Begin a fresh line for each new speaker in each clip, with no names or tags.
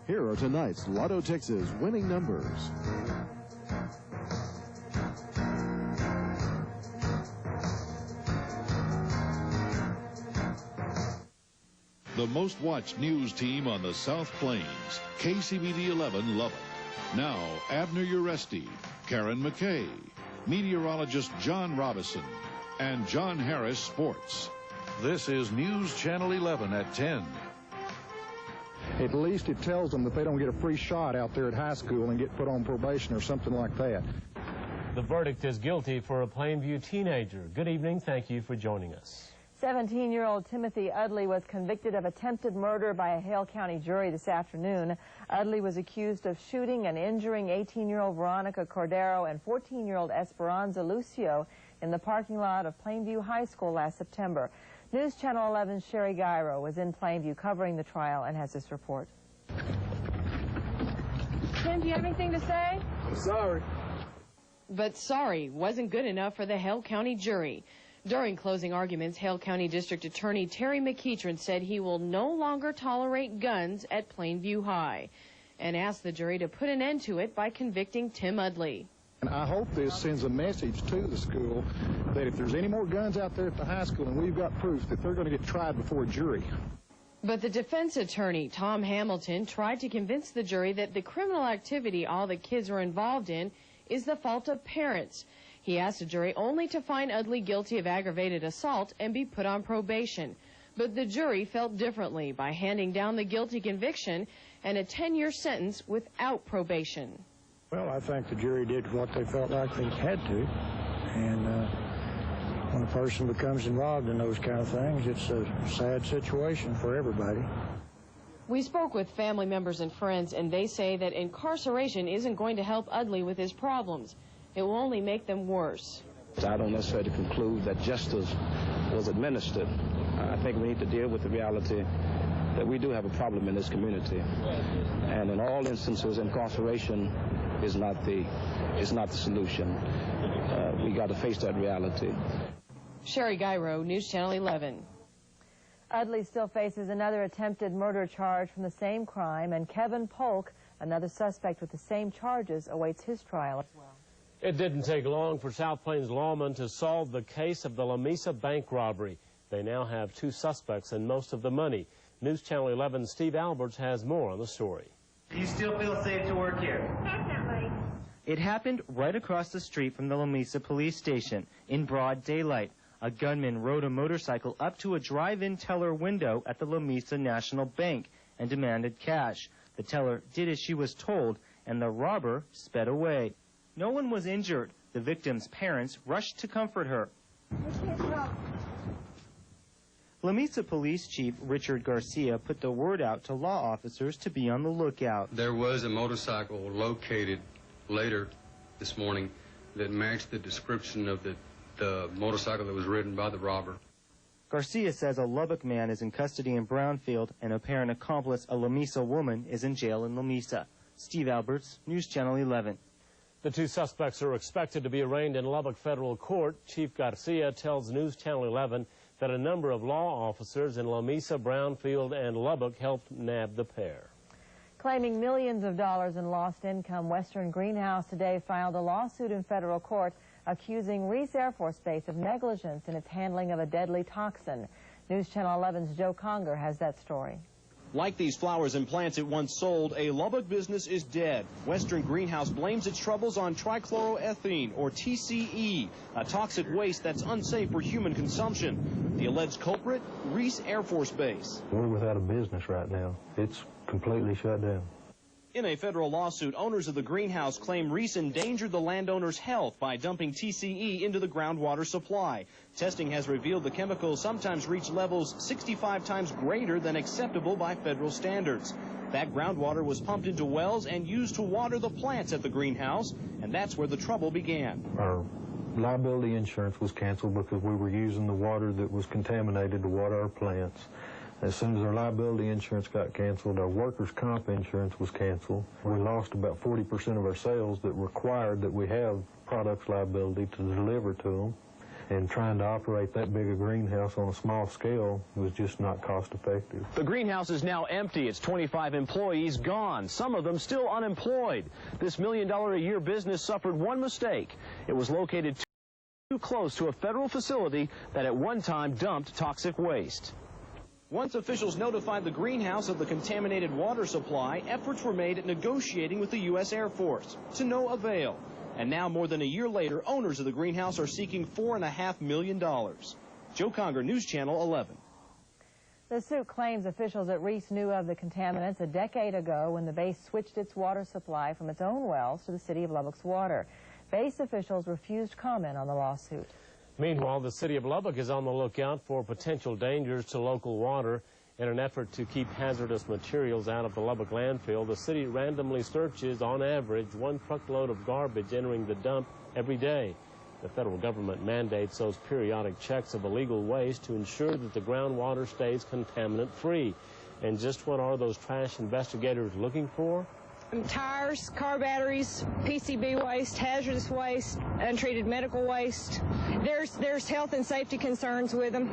Here are tonight's Lotto Texas winning numbers.
The most watched news team on the South Plains, KCBD 11 Lubbock. Now, Abner Euresti, Karin McCay, meteorologist John Robison, and John Harris Sports. This is News Channel 11 at 10.
At least it tells them that they don't get a free shot out there at high school and get put on probation or something like that.
The verdict is guilty for a Plainview teenager. Good evening. Thank you for joining us.
17-year-old Timothy Udley was convicted of attempted murder by a Hale County jury this afternoon. Udley was accused of shooting and injuring 18-year-old Veronica Cordero and 14-year-old Esperanza Lucio in the parking lot of Plainview High School last September. News Channel 11's Sherry Gyro was in Plainview covering the trial and has this report. Tim, do you have anything to say?
I'm sorry.
But sorry wasn't good enough for the Hale County jury. During closing arguments, Hale County District Attorney Terry McKeitron said he will no longer tolerate guns at Plainview High and asked the jury to put an end to it by convicting Tim Udley.
And I hope this sends a message to the school that if there's any more guns out there at the high school and we've got proof that they're going to get tried before a jury.
But the defense attorney, Tom Hamilton, tried to convince the jury that the criminal activity all the kids were involved in is the fault of parents. He asked the jury only to find Udley guilty of aggravated assault and be put on probation. But the jury felt differently by handing down the guilty conviction and a 10-year sentence without probation.
Well, I think the jury did what they felt like they had to. And when a person becomes involved in those kind of things, it's a sad situation for everybody.
We spoke with family members and friends, and they say that incarceration isn't going to help Udley with his problems. It will only make them worse.
I don't necessarily conclude that justice was administered. I think we need to deal with the reality that we do have a problem in this community. And in all instances, incarceration is not the solution. We got to face that reality.
Sherry Gyro, News Channel 11.
Udley still faces another attempted murder charge from the same crime, and Kevin Polk, another suspect with the same charges, awaits his trial as well.
It didn't take long for South Plains lawmen to solve the case of the Mesa Bank robbery. They now have 2 suspects and most of the money. News Channel 11's Steve Alberts has more on the story.
Do you still feel safe to work here?
Definitely.
It happened right across the street from the La Mesa police station in broad daylight. A gunman rode a motorcycle up to a drive-in teller window at the La Mesa National Bank and demanded cash. The teller did as she was told, and the robber sped away. No one was injured. The victim's parents rushed to comfort her. La Mesa Police Chief Richard Garcia put the word out to law officers to be on the lookout.
There was a motorcycle located later this morning that matched the description of the motorcycle that was ridden by the robber.
Garcia says a Lubbock man is in custody in Brownfield, and apparent accomplice, a La Mesa woman, is in jail in La Mesa. Steve Alberts, News Channel 11.
The 2 suspects are expected to be arraigned in Lubbock Federal Court. Chief Garcia tells News Channel 11 that a number of law officers in La Mesa, Brownfield, and Lubbock helped nab the pair.
Claiming millions of dollars in lost income, Western Greenhouse today filed a lawsuit in federal court accusing Reese Air Force Base of negligence in its handling of a deadly toxin. News Channel 11's Joe Conger has that story.
Like these flowers and plants it once sold, a Lubbock business is dead. Western Greenhouse blames its troubles on trichloroethylene, or TCE, a toxic waste that's unsafe for human consumption. The alleged culprit, Reese Air Force Base.
We're without a business right now. It's completely shut down.
In a federal lawsuit, owners of the greenhouse claim Reese endangered the landowner's health by dumping TCE into the groundwater supply. Testing has revealed the chemicals sometimes reach levels 65 times greater than acceptable by federal standards. That groundwater was pumped into wells and used to water the plants at the greenhouse, and that's where the trouble began.
Our liability insurance was canceled because we were using the water that was contaminated to water our plants. As soon as our liability insurance got canceled, our workers' comp insurance was canceled. We lost about 40% of our sales that required that we have products liability to deliver to them. and trying to operate that big a greenhouse on a small scale was just not cost effective.
The greenhouse is now empty. Its 25 employees gone, some of them still unemployed. This $1 million a year business suffered one mistake. It was located too close to a federal facility that at one time dumped toxic waste. Once officials notified the greenhouse of the contaminated water supply, efforts were made at negotiating with the U.S. Air Force, to no avail. And now, more than a year later, owners of the greenhouse are seeking $4.5 million. Joe Conger, News Channel 11.
The suit claims officials at Reese knew of the contaminants a decade ago when the base switched its water supply from its own wells to the city of Lubbock's water. Base officials refused comment on the lawsuit.
Meanwhile, the city of Lubbock is on the lookout for potential dangers to local water. In an effort to keep hazardous materials out of the Lubbock landfill, the city randomly searches, on average, 1 truckload of garbage entering the dump every day. The federal government mandates those periodic checks of illegal waste to ensure that the groundwater stays contaminant-free. And just what are those trash investigators looking for?
Tires, car batteries, PCB waste, hazardous waste, untreated medical waste. There's health and safety concerns with them.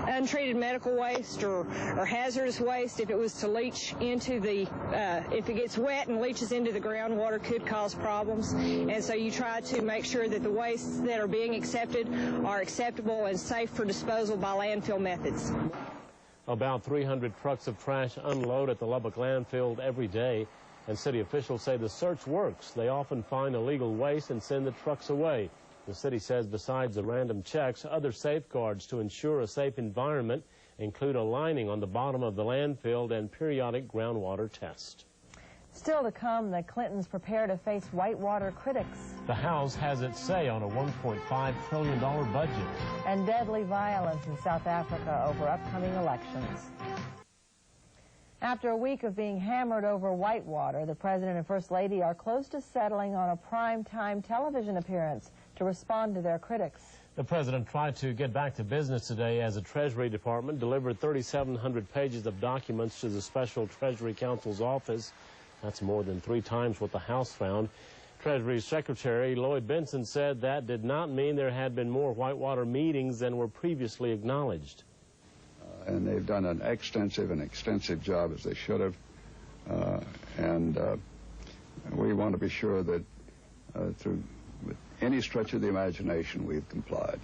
Untreated medical waste or hazardous waste, if it was to leach into the, if it gets wet and leaches into the groundwater, could cause problems. And so you try to make sure that the wastes that are being accepted are acceptable and safe for disposal by landfill methods.
About 300 trucks of trash unload at the Lubbock landfill every day, and city officials say the search works. They often find illegal waste and send the trucks away. The city says besides the random checks, other safeguards to ensure a safe environment include a lining on the bottom of the landfill and periodic groundwater tests.
Still to come, the Clintons prepare to face whitewater critics.
The House has its say on a $1.5 trillion budget.
And deadly violence in South Africa over upcoming elections. After a week of being hammered over whitewater, the President and First Lady are close to settling on a prime-time television appearance to respond to their critics.
The President tried to get back to business today as the Treasury Department delivered 3,700 pages of documents to the Special Treasury Counsel's office. That's more than 3 times what the House found. Treasury Secretary Lloyd Benson said that did not mean there had been more whitewater meetings than were previously acknowledged.
And they've done an extensive job, as they should have. We want to be sure that through any stretch of the imagination, we've complied.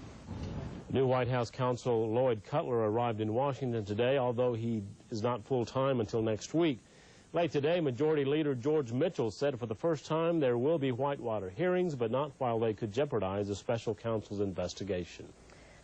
New White House counsel Lloyd Cutler arrived in Washington today, although he is not full-time until next week. Late today, Majority Leader George Mitchell said for the first time there will be whitewater hearings, but not while they could jeopardize the special counsel's investigation.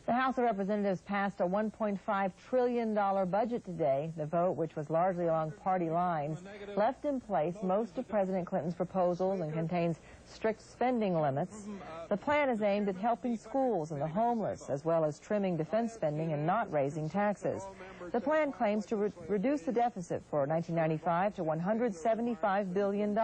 The House of Representatives passed a $1.5 trillion budget today. The vote, which was largely along party lines, left in place most of President Clinton's proposals and contains strict spending limits. The plan is aimed at helping schools and the homeless, as well as trimming defense spending and not raising taxes. The plan claims to reduce the deficit for 1995 to $175 billion,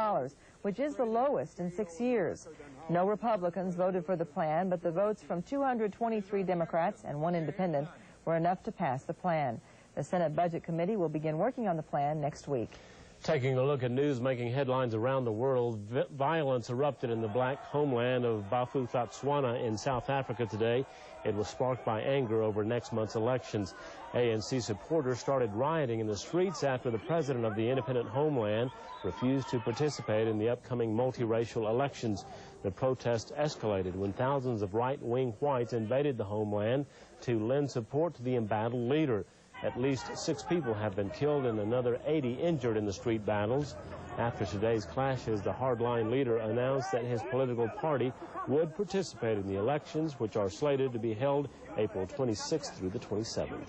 which is the lowest in 6 years. No Republicans voted for the plan, but the votes from 223 Democrats and 1 independent were enough to pass the plan. The Senate Budget Committee will begin working on the plan next week.
Taking a look at news making headlines around the world, violence erupted in the black homeland of Bafokeng in South Africa today. It was sparked by anger over next month's elections. ANC supporters started rioting in the streets after the president of the independent homeland refused to participate in the upcoming multiracial elections. The protest escalated when thousands of right-wing whites invaded the homeland to lend support to the embattled leader. At least 6 people have been killed and another 80 injured in the street battles. After today's clashes, the hardline leader announced that his political party would participate in the elections, which are slated to be held April 26th through the 27th.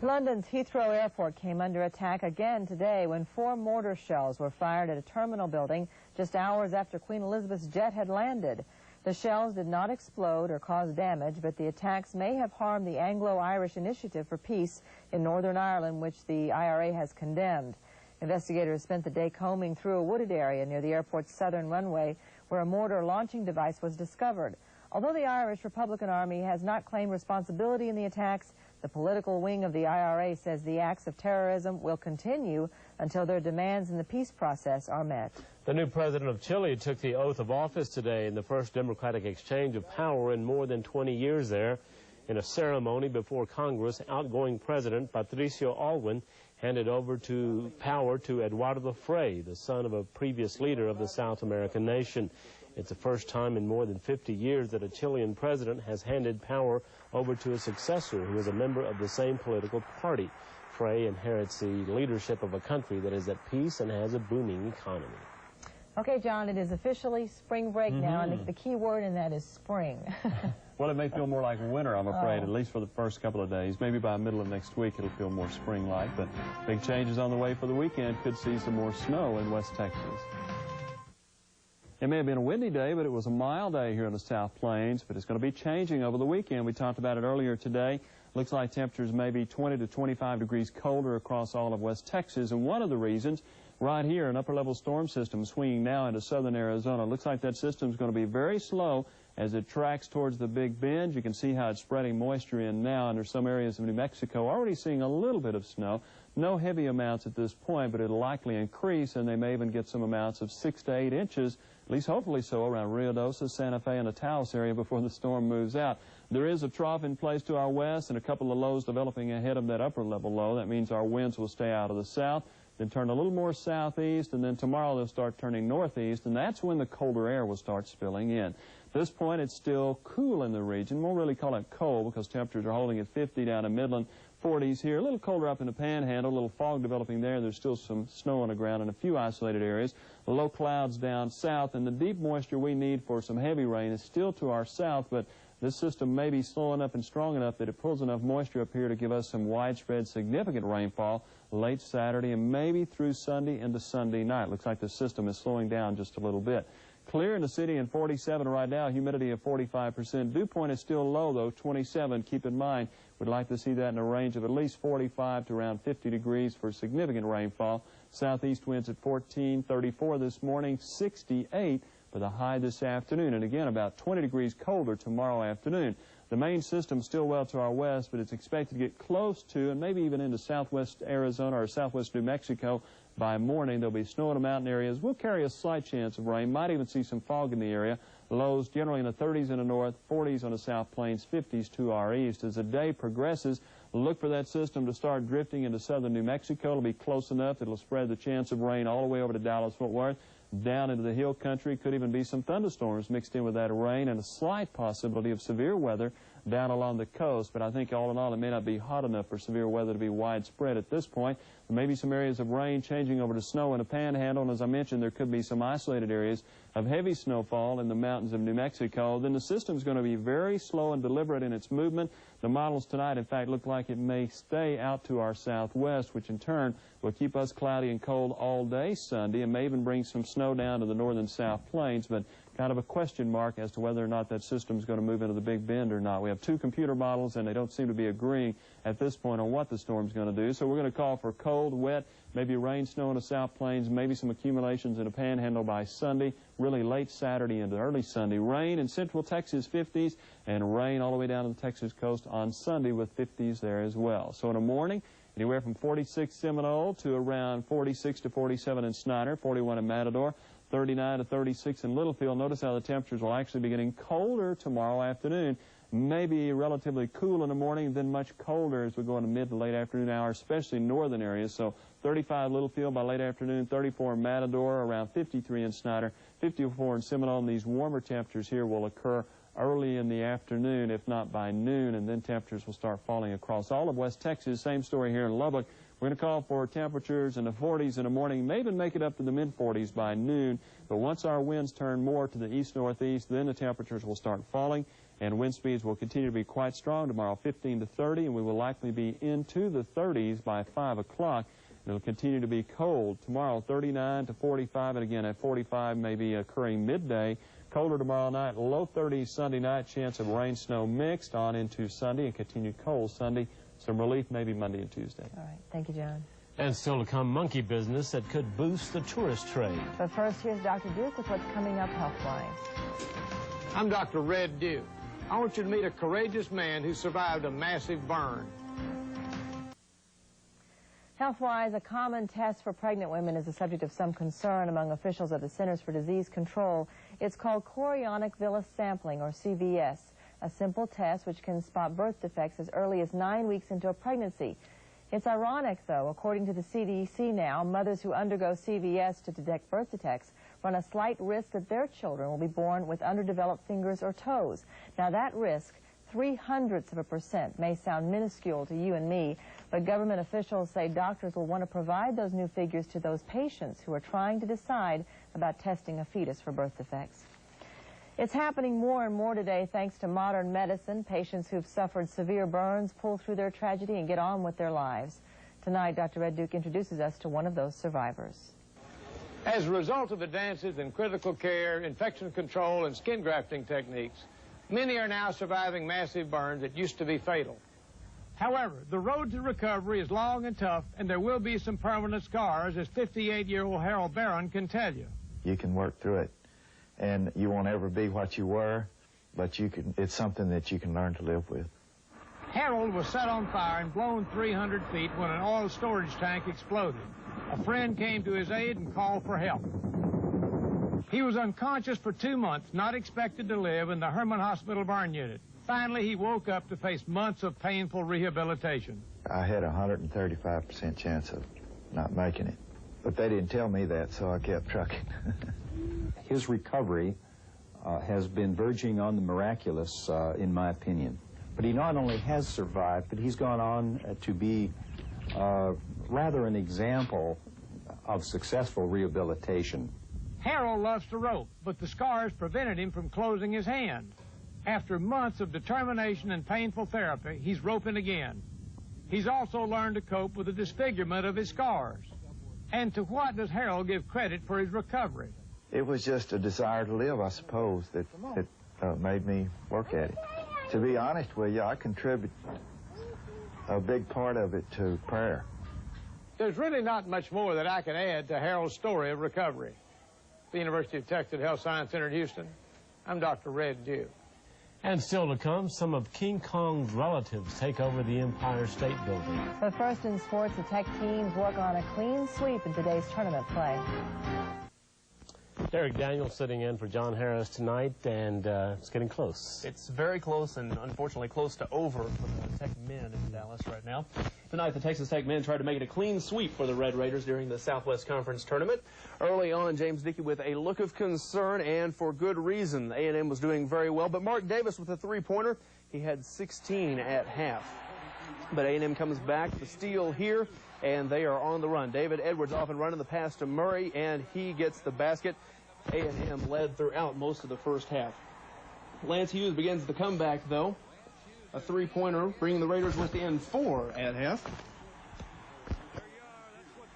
London's Heathrow Airport came under attack again today when 4 mortar shells were fired at a terminal building just hours after Queen Elizabeth's jet had landed. The shells did not explode or cause damage, but the attacks may have harmed the Anglo-Irish Initiative for Peace in Northern Ireland, which the IRA has condemned. Investigators spent the day combing through a wooded area near the airport's southern runway where a mortar launching device was discovered. Although the Irish Republican Army has not claimed responsibility in the attacks, the political wing of the IRA says the acts of terrorism will continue until their demands in the peace process are met.
The new president of Chile took the oath of office today in the first democratic exchange of power in more than 20 years there. In a ceremony before Congress, outgoing President Patricio Aylwin handed over power to Eduardo Frei, the son of a previous leader of the South American nation. It's the first time in more than 50 years that a Chilean president has handed power over to a successor who is a member of the same political party. Frei inherits the leadership of a country that is at peace and has a booming economy.
Okay, John, it is officially spring break now, and the key word in that is spring.
Well, it may feel more like winter, I'm afraid, at least for the first couple of days. Maybe by the middle of next week it'll feel more spring-like, but big changes on the way for the weekend. Could see some more snow in West Texas. It may have been a windy day, but it was a mild day here in the South Plains, but it's going to be changing over the weekend. We talked about it earlier today. Looks like temperatures may be 20 to 25 degrees colder across all of West Texas, and one of the reasons, right here, an upper-level storm system swinging now into southern Arizona. Looks like that system is going to be very slow as it tracks towards the Big Bend. You can see how it's spreading moisture in now, and there's some areas of New Mexico already seeing a little bit of snow. No heavy amounts at this point, but it'll likely increase, and they may even get some amounts of 6 to 8 inches, at least hopefully so, around Ruidoso, Santa Fe, and the Taos area before the storm moves out. There is a trough in place to our west and a couple of lows developing ahead of that upper-level low. That means our winds will stay out of the south, then turn a little more southeast, and then tomorrow they'll start turning northeast, and that's when the colder air will start spilling in. At this point, it's still cool in the region. Won't really call it cold because temperatures are holding at 50 down in Midland, 40s here. A little colder up in the Panhandle, a little fog developing there. There's still some snow on the ground in a few isolated areas. Low clouds down south, and the deep moisture we need for some heavy rain is still to our south, but this system may be slow enough and strong enough that it pulls enough moisture up here to give us some widespread significant rainfall late Saturday and maybe through Sunday into Sunday night. Looks like the system is slowing down just a little bit. Clear in the city in 47 right now, humidity of 45%. Dew point is still low, though, 27. Keep in mind, we'd like to see that in a range of at least 45 to around 50 degrees for significant rainfall. Southeast winds at 14, 34 this morning, 68 for the high this afternoon. And again, about 20 degrees colder tomorrow afternoon. The main system still well to our west, but it's expected to get close to and maybe even into southwest Arizona or southwest New Mexico by morning. There'll be snow in the mountain areas. We'll carry a slight chance of rain. Might even see some fog in the area. Lows generally in the 30s in the north, 40s on the South Plains, 50s to our east. As the day progresses, look for that system to start drifting into southern New Mexico. It'll be close enough. It'll spread the chance of rain all the way over to Dallas-Fort Worth, down into the hill country. Could even be some thunderstorms mixed in with that rain and a slight possibility of severe weather down along the coast. But I think all in all, it may not be hot enough for severe weather to be widespread at this point. There may be some areas of rain changing over to snow in the Panhandle, and as I mentioned, there could be some isolated areas of heavy snowfall in the mountains of New Mexico. Then the system's going to be very slow and deliberate in its movement. The models tonight, in fact, look like it may stay out to our southwest, which in turn will keep us cloudy and cold all day Sunday and may even bring some snow down to the northern South Plains, but kind of a question mark as to whether or not that system's going to move into the Big Bend or not. We have two computer models, and they don't seem to be agreeing at this point on what the storm's going to do. So we're going to call for cold, wet, maybe rain, snow in the South Plains, maybe some accumulations in the Panhandle by Sunday, really late Saturday into early Sunday. Rain in central Texas, 50s, and rain all the way down to the Texas coast on Sunday with 50s there as well. So in the morning, anywhere from 46 Seminole to around 46 to 47 in Snyder, 41 in Matador, 39 to 36 in Littlefield. Notice how the temperatures will actually be getting colder tomorrow afternoon. Maybe relatively cool in the morning, then much colder as we go into mid to late afternoon hours, especially northern areas. So 35 Littlefield by late afternoon, 34 in Matador, around 53 in Snyder, 54 in Seminole. And these warmer temperatures here will occur early in the afternoon, if not by noon, and then temperatures will start falling across all of West Texas. Same story here in Lubbock. We're going to call for temperatures in the 40s in the morning, may even make it up to the mid-40s by noon. But once our winds turn more to the east-northeast, then the temperatures will start falling, and wind speeds will continue to be quite strong tomorrow, 15 to 30, and we will likely be into the 30s by 5 o'clock. It'll continue to be cold tomorrow, 39 to 45, and again at 45 may be occurring midday. Colder tomorrow night, low 30s Sunday night, chance of rain, snow mixed on into Sunday, and continued cold Sunday. Some relief maybe Monday and Tuesday.
All right. Thank you, John.
And still to come, monkey business that could boost the tourist trade.
But first, here's Dr. Duke with what's coming up health-wise.
I'm Dr. Red Dew. I want you to meet a courageous man who survived a massive burn.
Healthwise, a common test for pregnant women is the subject of some concern among officials at the Centers for Disease Control. It's called chorionic villus sampling, or CVS, a simple test which can spot birth defects as early as 9 weeks into a pregnancy. It's ironic, though. According to the CDC now, mothers who undergo CVS to detect birth defects run a slight risk that their children will be born with underdeveloped fingers or toes. Now, that risk, 0.03%, may sound minuscule to you and me, but government officials say doctors will want to provide those new figures to those patients who are trying to decide about testing a fetus for birth defects. It's happening more and more today thanks to modern medicine. Patients who've suffered severe burns pull through their tragedy and get on with their lives. Tonight, Dr. Red Duke introduces us to one of those survivors.
As a result of advances in critical care, infection control, and skin grafting techniques, many are now surviving massive burns that used to be fatal. However, the road to recovery is long and tough, and there will be some permanent scars, as 58-year-old Harold Barron can tell you.
You can work through it, and you won't ever be what you were, but it's something that you can learn to live with.
Harold was set on fire and blown 300 feet when an oil storage tank exploded. A friend came to his aid and called for help. He was unconscious for 2 months, not expected to live in the Herman Hospital burn unit. Finally, he woke up to face months of painful rehabilitation.
I had a 135% chance of not making it, but they didn't tell me that, so I kept trucking.
His recovery has been verging on the miraculous, in my opinion. But he not only has survived, but he's gone on to be rather an example of successful rehabilitation.
Harold loves to rope, but the scars prevented him from closing his hand. After months of determination and painful therapy, he's roping again. He's also learned to cope with the disfigurement of his scars. And to what does Harold give credit for his recovery?
It was just a desire to live, I suppose, that made me work at it. To be honest with you, I contribute a big part of it to prayer.
There's really not much more that I can add to Harold's story of recovery. At the University of Texas Health Science Center in Houston, I'm Dr. Red Dew.
And still to come, some of King Kong's relatives take over the Empire State Building.
But first in sports, the Tech teams work on a clean sweep in today's tournament play.
Derek Daniels sitting in for John Harris tonight, and it's getting close.
It's very close, and unfortunately close to over for the Tech men in Dallas right now. Tonight, the Texas Tech men tried to make it a clean sweep for the Red Raiders during the Southwest Conference tournament. Early on, James Dickey with a look of concern, and for good reason. A&M was doing very well, but Mark Davis with a three-pointer. He had 16 at half. But A&M comes back, the steal here, and they are on the run. David Edwards off and running the pass to Murray, and he gets the basket. A&M led throughout most of the first half. Lance Hughes begins the comeback, though. A three-pointer, bringing the Raiders within 4 at half.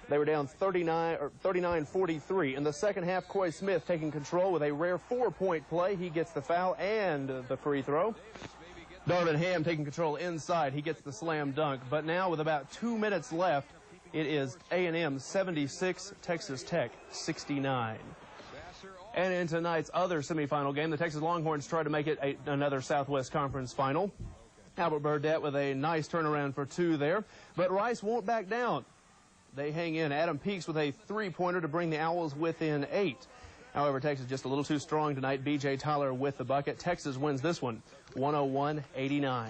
They were down 39-43. In the second half, Coy Smith taking control with a rare 4-point play. He gets the foul and the free throw. Darvin Ham taking control inside. He gets the slam dunk. But now with about 2 minutes left, it is A&M 76, Texas Tech 69. And in tonight's other semifinal game, the Texas Longhorns tried to make it another Southwest Conference final. Albert Burdett with a nice turnaround for 2 there. But Rice won't back down. They hang in. Adam Peaks with a three-pointer to bring the Owls within 8. However, Texas just a little too strong tonight. B.J. Tyler with the bucket. Texas wins this one, 101-89.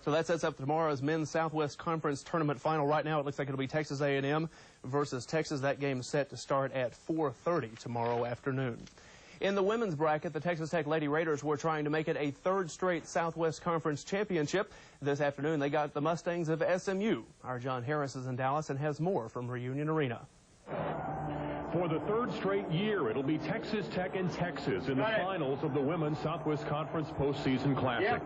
So that sets up tomorrow's men's Southwest Conference tournament final. Right now, it looks like it'll be Texas A&M versus Texas. That game is set to start at 4:30 tomorrow afternoon. In the women's bracket, the Texas Tech Lady Raiders were trying to make it a third straight Southwest Conference championship. This afternoon, they got the Mustangs of SMU. Our John Harris is in Dallas and has more from Reunion Arena.
For the third straight year, it'll be Texas Tech and Texas in the finals of the Women's Southwest Conference Postseason Classic.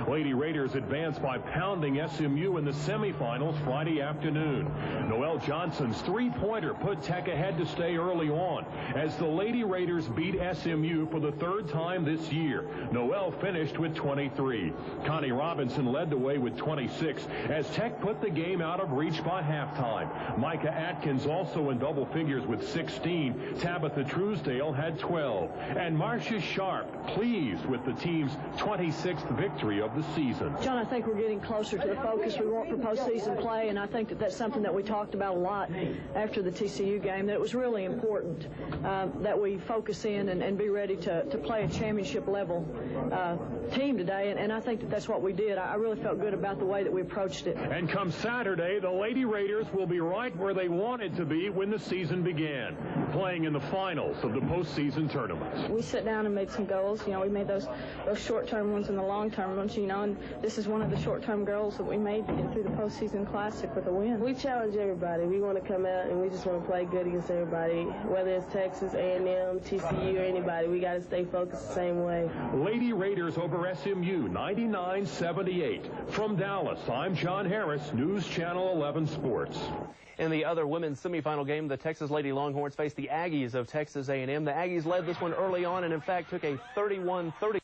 Lady Raiders advanced by pounding SMU in the semifinals Friday afternoon. Noelle Johnson's three-pointer put Tech ahead to stay early on as the Lady Raiders beat SMU for the third time this year. Noelle finished with 23. Connie Robinson led the way with 26 as Tech put the game out of reach by halftime. Micah Atkins also in double figures with 16. 16. Tabitha Truesdale had 12. And Marcia Sharp pleased with the team's 26th victory of the season.
John, I think we're getting closer to the focus we want for postseason play, and I think that that's something that we talked about a lot after the TCU game, that it was really important that we focus in and be ready to play a championship level team today, and I think that that's what we did. I really felt good about the way that we approached it.
And come Saturday, the Lady Raiders will be right where they wanted to be when the season began, playing in the finals of the postseason tournament.
We sat down and made some goals. You know, we made those short-term ones and the long-term ones, you know, and this is one of the short-term goals that we made through the postseason classic with a win.
We challenge everybody. We want to come out and we just want to play good against everybody, whether it's Texas, A&M, TCU, or anybody. We got to stay focused the same way.
Lady Raiders over SMU, 99-78. From Dallas, I'm John Harris, News Channel 11 Sports.
In the other women's semifinal game, the Texas Lady Longhorns faced the Aggies of Texas A&M. The Aggies led this one early on and, in fact, took a 31-30